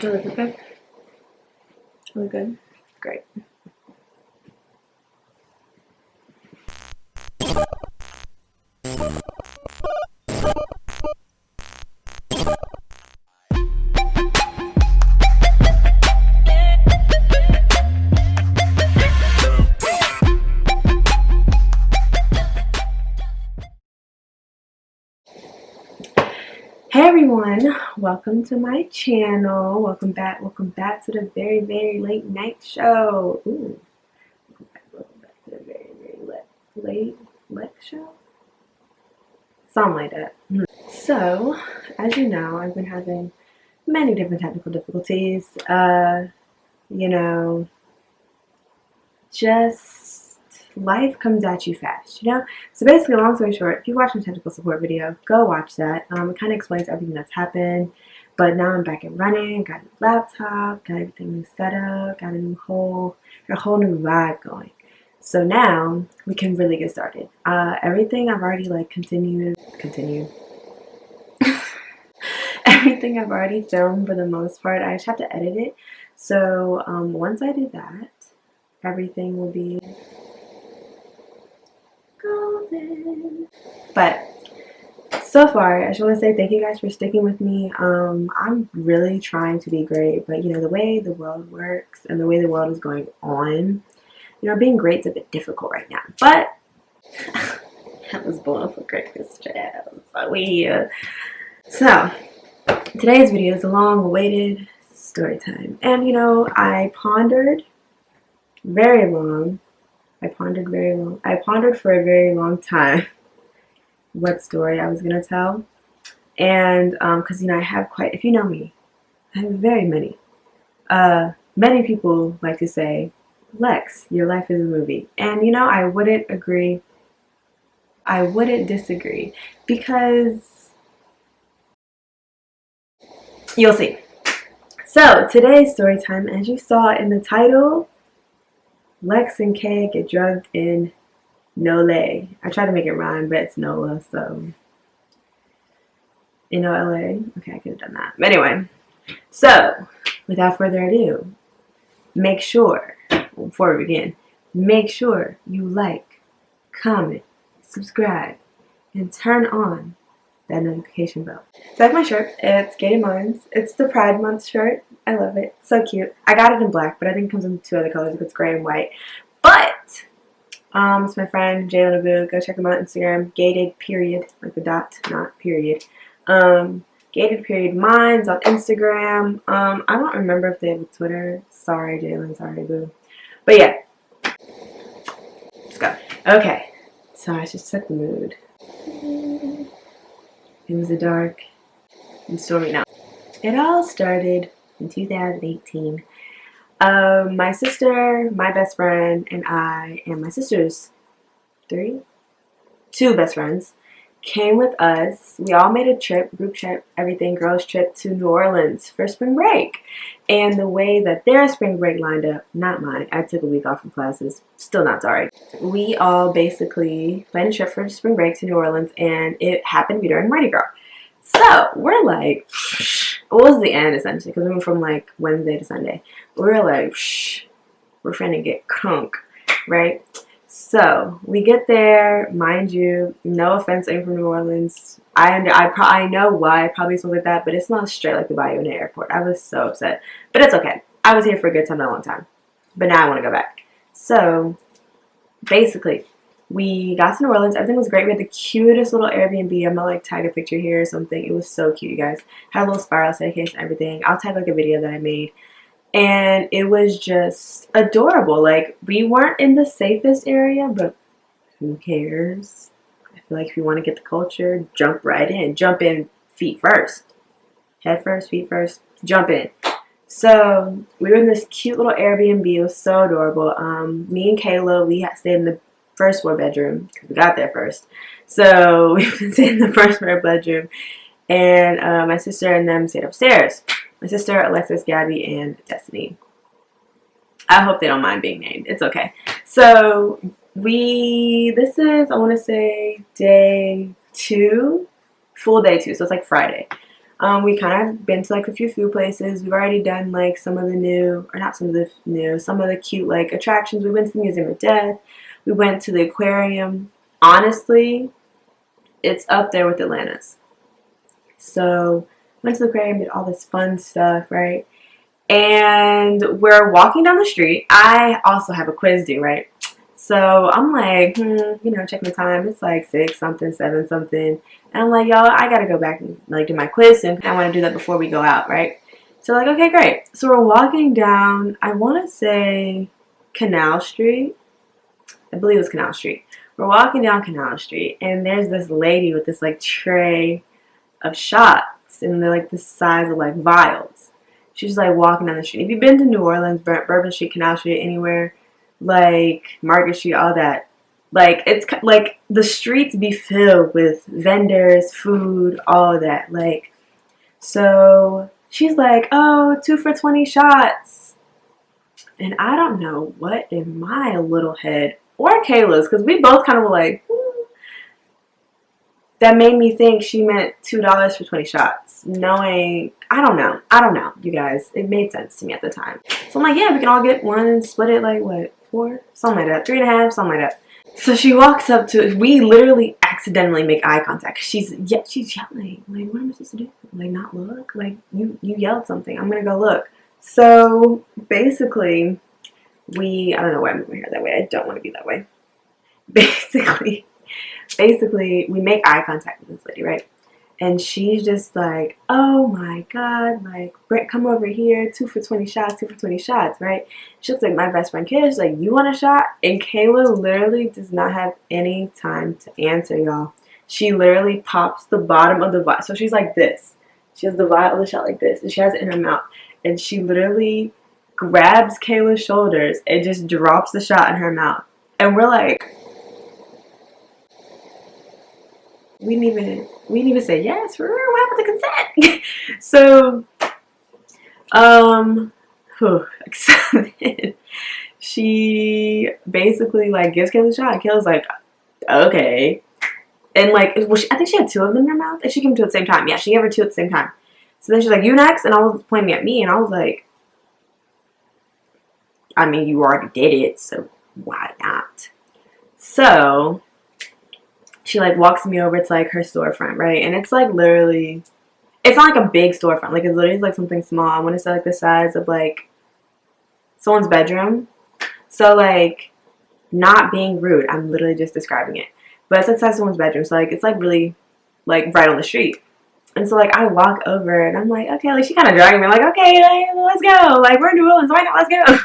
You look okay? Look good? Great. Hey everyone, welcome to my channel. Welcome back to the very, very late night show. Ooh, welcome back to the very, very late show? Something like that. So, as you know, I've been having many different technical difficulties. You know, just life comes at you fast, you know? So basically, long story short, if you watch my technical support video, go watch that. It kind of explains everything that's happened. But now I'm back and running, got a new laptop, got everything new set up, got a whole new vibe going. So now we can really get started. Everything I've already continue. Everything I've already filmed for the most part. I just have to edit it. So once I do that, everything will be golden. But so far, I just want to say thank you guys for sticking with me. I'm really trying to be great, but you know, the way the world works and the way the world is going on, you know, being great's a bit difficult right now. But I was born for greatness, child. So today's video is a long-awaited story time, and you know, I pondered for a very long time what story I was gonna tell, and because you know, I have quite, if you know me, I have very many. Many people like to say, Lex, your life is a movie, and you know, I wouldn't disagree, because you'll see. So today's story time, as you saw in the title, Lex and Kay get drugged in Nole. I tried to make it rhyme, but it's Nola, so N-O-L-A. Okay, I could have done that. But anyway, so without further ado, make sure, before we begin, make sure you like, comment, subscribe, and turn on that notification bell. So I have my shirt. It's Gated.Minds. It's the Pride Month shirt. I love it. So cute. I got it in black, but I think it comes in two other colors. It's gray and white. But it's my friend Jay. Go check him out on Instagram. Gated period, like the dot, not period. Gated.Minds on Instagram. I don't remember if they have a Twitter. Sorry, Jalen. Sorry, boo. But yeah, let's go. Okay, so I just set the mood. It was a dark and stormy night. It all started in 2018. My sister, my best friend, and I, and my sister's two best friends, came with us. We all made a trip, group trip, everything, girls trip to New Orleans for spring break. And the way that their spring break lined up, not mine, I took a week off from classes, still not sorry. We all basically planned a trip for spring break to New Orleans, and it happened to be during Mardi Gras. So we're like, what was the end essentially? Because we went from like Wednesday to Sunday. We were like, we're finna get crunk, right? So we get there, mind you, no offense, I'm from New Orleans. I know why it probably smells like that, but it smells straight like the bayou in the airport. I was so upset, but it's okay. I was here for a good time, not a long time, but now I want to go back. So basically, we got to New Orleans. Everything was great. We had the cutest little Airbnb. I'm gonna like tag a picture here or something. It was so cute, you guys. Had a little spiral staircase and everything. I'll tag like a video that I made. And it was just adorable. Like, we weren't in the safest area, but who cares? I feel like if you want to get the culture, jump right in. Jump in feet first. Head first, feet first. Jump in. So we were in this cute little Airbnb. It was so adorable. Me and Kayla, we had stayed in the first floor bedroom because we got there first. So we stayed in the first floor bedroom, and my sister and them stayed upstairs. My sister, Alexis, Gabby, and Destiny. I hope they don't mind being named. It's okay. So this is, I want to say, day 2, full day 2. So it's like Friday. We kind of been to like a few food places. We've already done like some of the new, or not some of the new, some of the cute like attractions. We went to the Museum of Death. We went to the aquarium. Honestly, it's up there with Atlanta's. So went to the aquarium, did all this fun stuff, right? And we're walking down the street. I also have a quiz due, right? So I'm like, check my time. It's like 6 something, 7 something. And I'm like, y'all, I gotta go back and like do my quiz soon. I want to do that before we go out, right? So like, okay, great. So we're walking down, I want to say Canal Street. I believe it was Canal Street. We're walking down Canal Street, and there's this lady with this like tray of shots, and they're like the size of like vials. She's like walking down the street. If you've been to New Orleans, Bourbon Street, Canal Street, anywhere, like Market Street, all that, like it's like the streets be filled with vendors, food, all of that. Like, so she's like, oh, 2 for 20 shots. And I don't know what in my little head, or Kayla's, because we both kind of were like, that made me think she meant $2 for 20 shots. Knowing, I don't know, you guys. It made sense to me at the time. So I'm like, yeah, we can all get one and split it like, what, 4? Something like that. 3.5, something like that. So she walks up to, we literally accidentally make eye contact. She's yelling. Like, what am I supposed to do? Like, not look? Like, you yelled something. I'm going to go look. So basically, I don't know why I'm moving here that way. I don't want to be that way. Basically, we make eye contact with this lady, right? And she's just like, oh my God, like, Brett, come over here, 2 for 20 shots, 2 for 20 shots, right? She looks like my best friend Kid. She's like, you want a shot? And Kayla literally does not have any time to answer, y'all. She literally pops the bottom of the vial. So she's like this. She has the vial of the shot like this, and she has it in her mouth. And she literally grabs Kayla's shoulders and just drops the shot in her mouth. And we're like, we didn't even say yes. What happened to consent? So, she basically like gives Kayla a shot. Kayla's like, okay, and like, I think she had 2 of them in her mouth, and she gave them 2 at the same time. Yeah, she gave her 2 at the same time. So then she's like, you next, and I was pointing at me, and I was like, I mean, you already did it, so why not? So she like walks me over to like her storefront, right? And it's like literally, it's not like a big storefront. Like it's literally like something small. I want to say like the size of like someone's bedroom. So like, not being rude, I'm literally just describing it. But it's like the size of someone's bedroom. So like it's like really like right on the street. And so like I walk over and I'm like, okay, like she kind of dragging me. I'm like, okay, like, let's go. Like we're in New Orleans, why not? Let's go.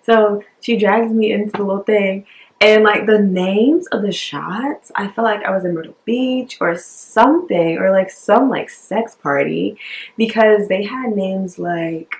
So she drags me into the little thing. And like the names of the shots, I felt like I was in Myrtle Beach or something, or like some like sex party, because they had names like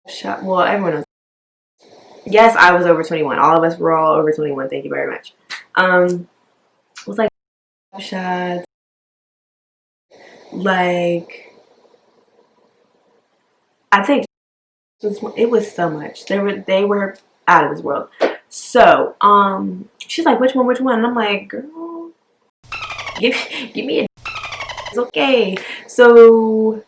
shot. Well, everyone knows. Yes, I was over 21. All of us were all over 21. Thank you very much. It was like shots, like I think it was so much. They were out of this world. So, she's like, which one? And I'm like, girl, give me a, it's okay. So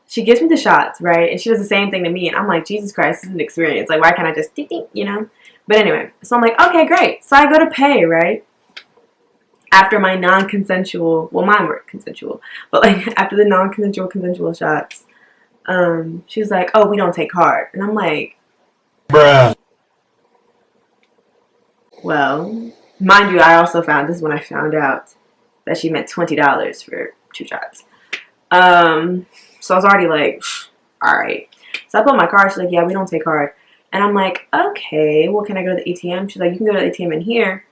she gives me the shots, right? And she does the same thing to me. And I'm like, Jesus Christ, this is an experience. Like, why can't I just, you know? But anyway, so I'm like, okay, great. So I go to pay, right? After my non-consensual, well, mine were consensual, but like after the consensual shots, she's like, oh, we don't take card. And I'm like, bruh. Well, mind you, I also found, this is when I found out that she meant $20 for 2 shots. So I was already like, alright. So I put my card, she's like, yeah, we don't take card. And I'm like, okay, well, can I go to the ATM? She's like, you can go to the ATM in here.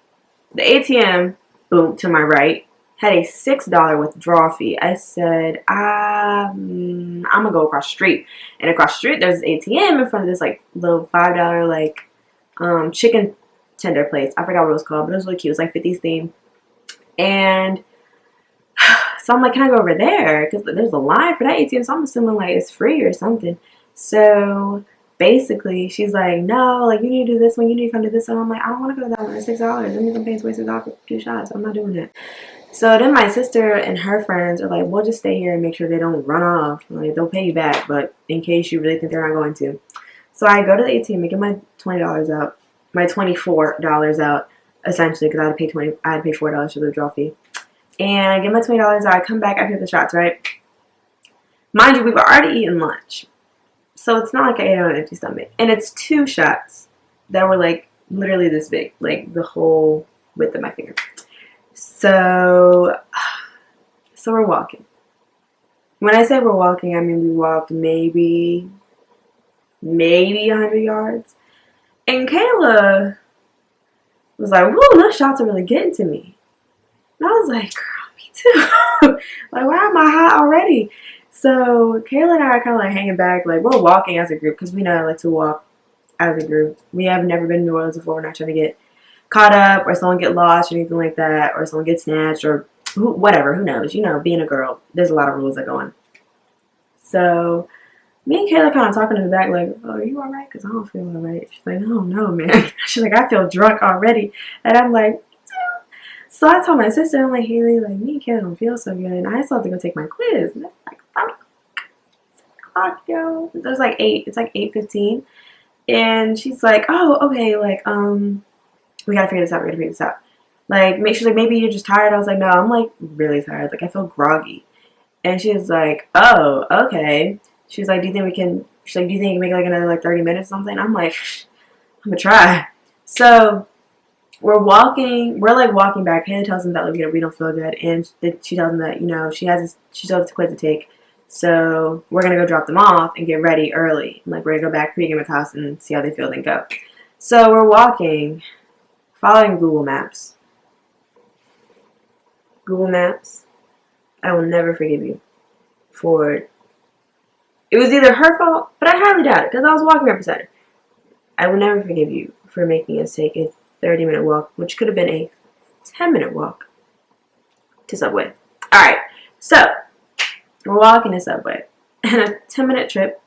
The ATM, boom, to my right, had a $6 withdrawal fee. I said, I'm gonna go across the street. And across the street, there's this ATM in front of this like little $5 like chicken tender place. I forgot what it was called, but it was really cute. It was like 50s theme. And so I'm like, can I go over there? Because there's a line for that ATM, so I'm assuming like it's free or something. So basically, she's like, no, like you need to do this one, you need to come to this one. I'm like, I don't want to go to that one. It's $6. That means I'm paying $26 for 2 shots. I'm not doing it. So then my sister and her friends are like, we'll just stay here and make sure they don't run off. Like, they'll pay you back, but in case you really think they're not going to. So I go to the ATM and get my $20 out, my $24 out, essentially, because I had to pay $4 for the withdrawal fee. And I get my $20 out. I come back after the shots, right? Mind you, we were already eating lunch, so it's not like I ate on an empty stomach. And it's 2 shots that were like literally this big, like the whole width of my finger. So we're walking. When I say we're walking, I mean we walked maybe 100 yards. And Kayla was like, whoa, those shots are really getting to me. And I was like, girl, me too. Like, why am I hot already? So Kayla and I are kind of like hanging back. Like, we're walking as a group because we know I like to walk as a group. We have never been to New Orleans before. We're not trying to get caught up or someone get lost or anything like that, or someone get snatched or whatever. Who knows? You know, being a girl, there's a lot of rules that go on. So me and Kayla kind of talking in the back like, oh, are you all right? Because I don't feel all right. She's like, oh, no, man. She's like, I feel drunk already. And I'm like, so I told my sister, I'm like, Haley, like, me and Kayla don't feel so good. And I still have to go take my quiz. And that's like 5 o'clock, yo. There's like 8. It's like 8:15. And she's like, oh, okay, like, we gotta figure this out. We gotta figure this out. Like, she's like, maybe you're just tired. I was like, no, I'm like really tired. Like, I feel groggy. And she's like, oh, okay. She's like, do you think we can? She's like, do you think you can make like another like 30 minutes or something? I'm like, I'm gonna try. So we're walking. We're like walking back. Hannah tells them that like, we don't feel good, and she tells them that she still has a quiz to take. So we're gonna go drop them off and get ready early. And, like, we're gonna go back pre-game at the house and see how they feel, then go. So we're walking, following Google Maps. Google Maps, I will never forgive you for it. It was either her fault, but I highly doubt it because I was walking right beside her. I will never forgive you for making us take a 30-minute walk, which could have been a 10-minute walk to Subway. Alright, so we're walking to Subway, and a 10-minute trip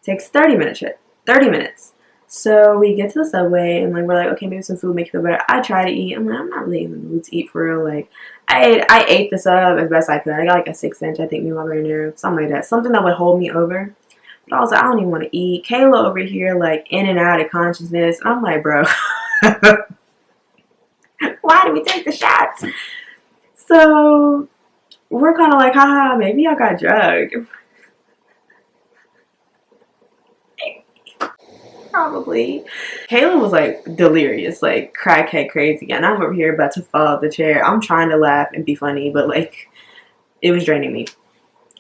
takes 30 minutes. So we get to the Subway, and like we're like, okay, maybe some food make you feel better. I try to eat. I'm like, I'm not really in the mood to eat for real. Like, I ate the sub as best I could. I got like a 6-inch, I think, meanwhile marinara, something like that. Something that would hold me over. But I was like, I don't even want to eat. Kayla over here, like, in and out of consciousness. And I'm like, bro, why did we take the shots? So we're kind of like, haha, maybe y'all got drugged. Probably. Kayla was like delirious, like crackhead crazy. And I'm over here about to fall out the chair. I'm trying to laugh and be funny, but like it was draining me.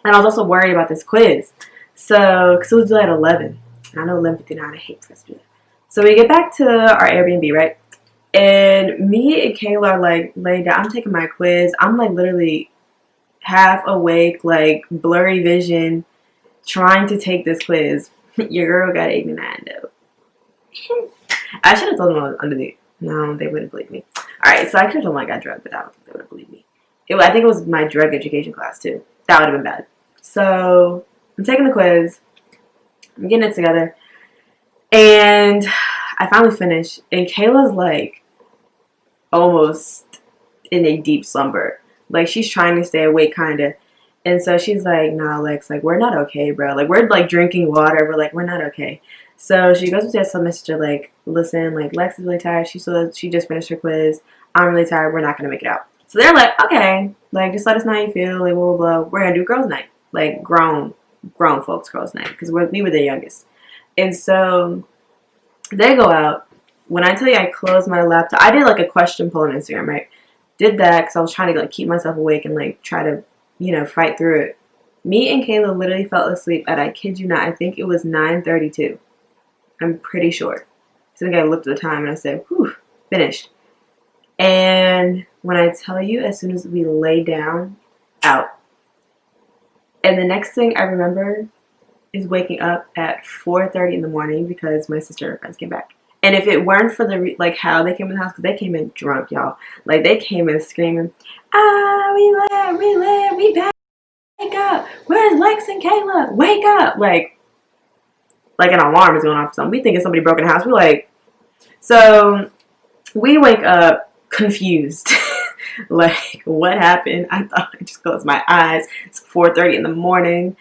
And I was also worried about this quiz. So, because it was due at 11. And I know 11:59, I hate to do that. So we get back to our Airbnb, right? And me and Kayla are like laid down. I'm taking my quiz. I'm like literally half awake, like blurry vision, trying to take this quiz. Your girl got 89 though. I should have told them I was under the. No, they wouldn't believe me. Alright, so I could have told them I got drugged, but I don't think they would have believed me. I think it was my drug education class too. That would have been bad. So I'm taking the quiz. I'm getting it together. And I finally finish. And Kayla's like almost in a deep slumber. Like, she's trying to stay awake kinda. And so she's like, nah, Lex, like, we're not okay, bro. Like, we're like drinking water. We're like, we're not okay. So she goes upstairs to tell Mr. like, listen, like, Lex is really tired. She just finished her quiz. I'm really tired. We're not gonna make it out. So they're like, okay, like, just let us know how you feel. Like, blah, blah, blah. We're gonna do girls' night. Like, grown folks girls' night. Because we were the youngest. And so they go out. When I tell you I closed my laptop, I did like a question poll on Instagram, right? Did that because I was trying to like keep myself awake and like try to, fight through it. Me and Kayla literally fell asleep at, I kid you not, I think it was 9:32. I'm pretty sure. So I think I looked at the time and I said, whew, finished. And when I tell you, as soon as we lay down, out. And the next thing I remember is waking up at 4:30 in the morning because my sister and her friends came back. And if it weren't for the, how they came in the house, because they came in drunk, y'all. Like, they came in screaming, we back, wake up. Where's Lex and Kayla? Wake up. Like an alarm is going off or something. We thinking somebody broke in the house. So we wake up confused. Like, what happened? I thought I just closed my eyes. It's 4:30 in the morning.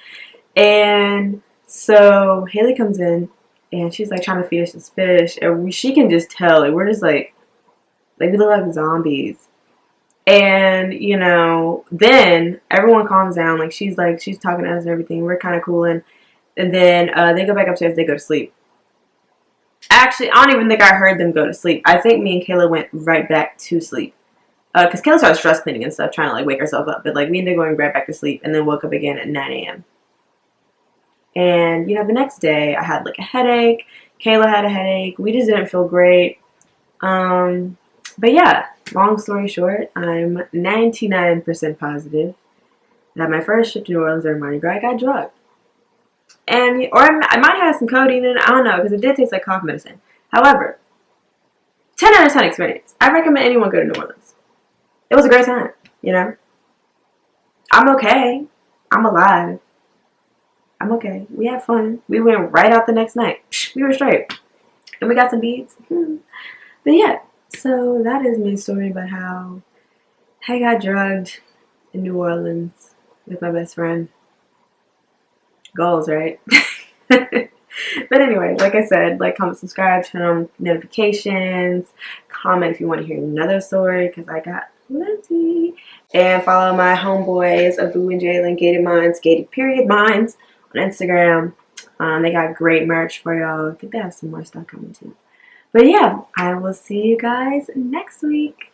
And so Haley comes in and she's like trying to feed us this fish. And she can just tell, like, we're just like we look like zombies. And, you know, then everyone calms down. Like, she's talking to us and everything. We're kind of cooling. And then they go back upstairs. They go to sleep. Actually, I don't even think I heard them go to sleep. I think me and Kayla went right back to sleep. Because Kayla started stress cleaning and stuff, trying to, like, wake herself up. But, like, we ended up going right back to sleep and then woke up again at 9 a.m. And, you know, the next day I had, like, a headache. Kayla had a headache. We just didn't feel great. But yeah, long story short, I'm 99% positive that my first trip to New Orleans during Mardi Gras, I got drugged. And, or I might have some codeine in it, I don't know, because it did taste like cough medicine. However, 10 out of 10 experience. I recommend anyone go to New Orleans. It was a great time, you know? I'm okay. I'm alive. I'm okay. We had fun. We went right out the next night. We were straight. And we got some beads. But yeah, so that is my story about how I got drugged in New Orleans with my best friend. Goals, right? But anyway, like I said, like, comment, subscribe, turn on notifications, comment if you want to hear another story, because I got plenty. And follow my homeboys, Abu and Jalen, Gated.Minds, Gated.Minds on Instagram. They got great merch for y'all. I think they have some more stuff coming too. But yeah, I will see you guys next week.